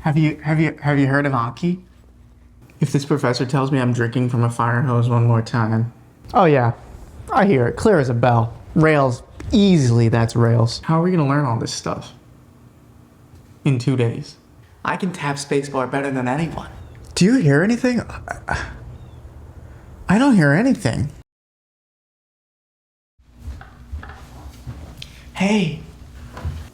Have you heard of anki? If this professor tells me I'm drinking from a fire hose one more time. Oh yeah, I hear it, clear as a bell. Rails, easily that's rails. How are we gonna learn all this stuff? In 2 days. I can tap spacebar better than anyone. Do you hear anything? I don't hear anything. Hey,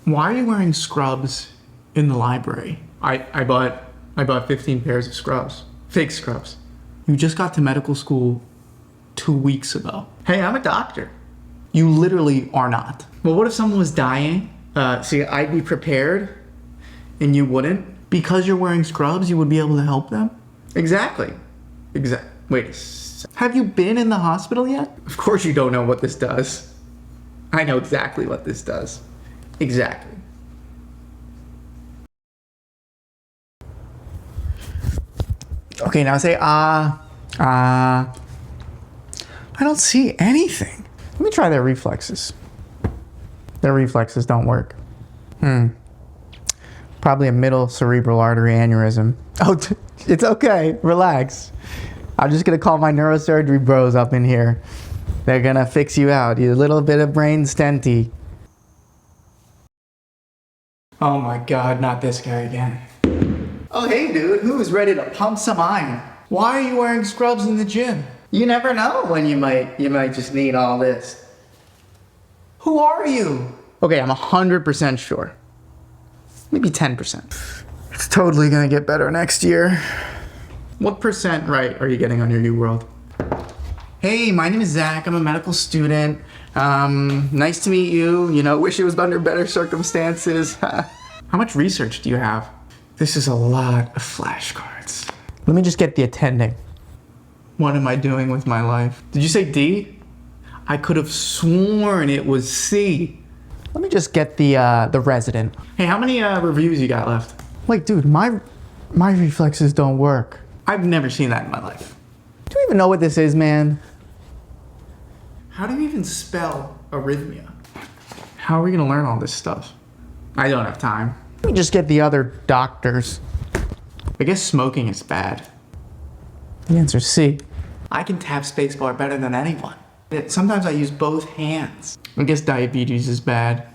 why are you wearing scrubs in the library? I bought 15 pairs of scrubs. Fake scrubs. You just got to medical school 2 weeks ago. Hey, I'm a doctor. You literally are not. Well, what if someone was dying? See, I'd be prepared and you wouldn't. Because you're wearing scrubs, you would be able to help them? Exactly. Wait a second. Have you been in the hospital yet? Of course you don't know what this does. I know exactly what this does. Exactly. Okay, now say I don't see anything. Let me try their reflexes. Their reflexes don't work. Probably a middle cerebral artery aneurysm. Oh, it's okay. Relax. I'm just gonna call my neurosurgery bros up in here. They're gonna fix you out. You a little bit of brain stenty. Oh my God, not this guy again. Oh hey dude, who's ready to pump some iron? Why are you wearing scrubs in the gym? You never know when you might just need all this. Who are you? Okay, I'm 100% sure. Maybe 10%. It's totally gonna get better next year. What percent right are you getting on your U-World? Hey, my name is Zach. I'm a medical student. Nice to meet you. You know, wish it was under better circumstances. How much research do you have? This is a lot of flashcards. Let me just get the attending. What am I doing with my life? Did you say D? I could have sworn it was C. Let me just get the resident. Hey, how many reviews you got left? Wait, dude, my reflexes don't work. I've never seen that in my life. Do you even know what this is, man? How do you even spell arrhythmia? How are we gonna learn all this stuff? I don't have time. Let me just get the other doctors. I guess smoking is bad. The answer's C. I can tap spacebar better than anyone. Sometimes I use both hands. I guess diabetes is bad.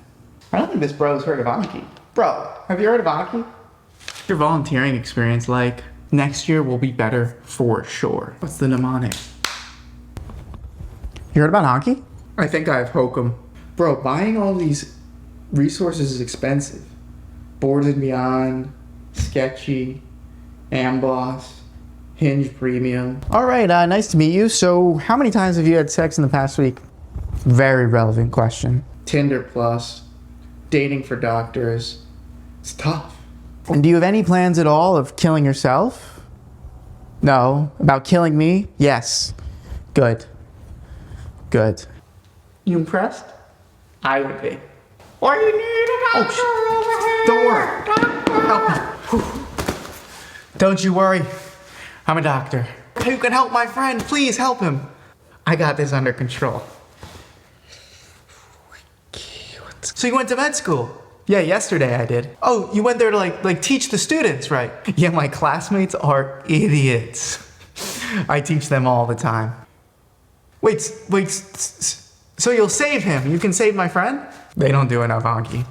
I don't think this bro's heard of anki. Bro, have you heard of anki? Your volunteering experience like? Next year will be better for sure. What's the mnemonic? You heard about anki? I think I have hokum. Bro, buying all these resources is expensive. Boards and Beyond, Sketchy, Amboss, Hinge Premium. All right, nice to meet you. So how many times have you had sex in the past week? Very relevant question. Tinder Plus, dating for doctors. It's tough. And do you have any plans at all of killing yourself? No. About killing me? Yes. Good. Good. You impressed? I would be. Or you need a doctor over here. Don't worry. Help me. Don't you worry. I'm a doctor. You can help my friend. Please help him. I got this under control. So you went to med school? Yeah, yesterday I did. Oh, you went there to like teach the students, right? Yeah, my classmates are idiots. I teach them all the time. Wait, so you'll save him? You can save my friend? They don't do enough anki.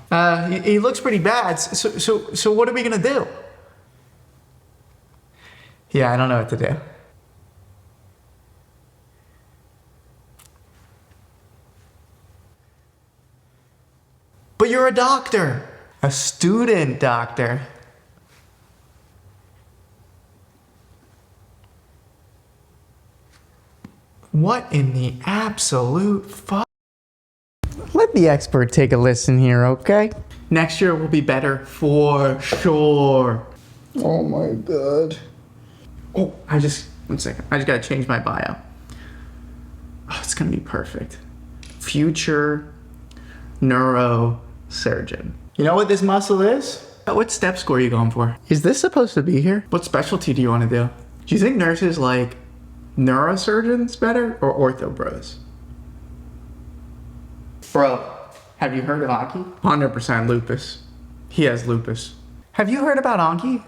He looks pretty bad, so what are we gonna do? Yeah, I don't know what to do. But you're a doctor. A student doctor. What in the absolute fuck? Let the expert take a listen here, okay? Next year will be better for sure. Oh my God. Oh, one second. I just gotta change my bio. Oh, it's gonna be perfect. Future neurosurgeon. You know what this muscle is? What step score are you going for? Is this supposed to be here? What specialty do you want to do? Do you think nurses like neurosurgeons better or ortho bros? Bro, have you heard of anki? 100% lupus. He has lupus. Have you heard about anki?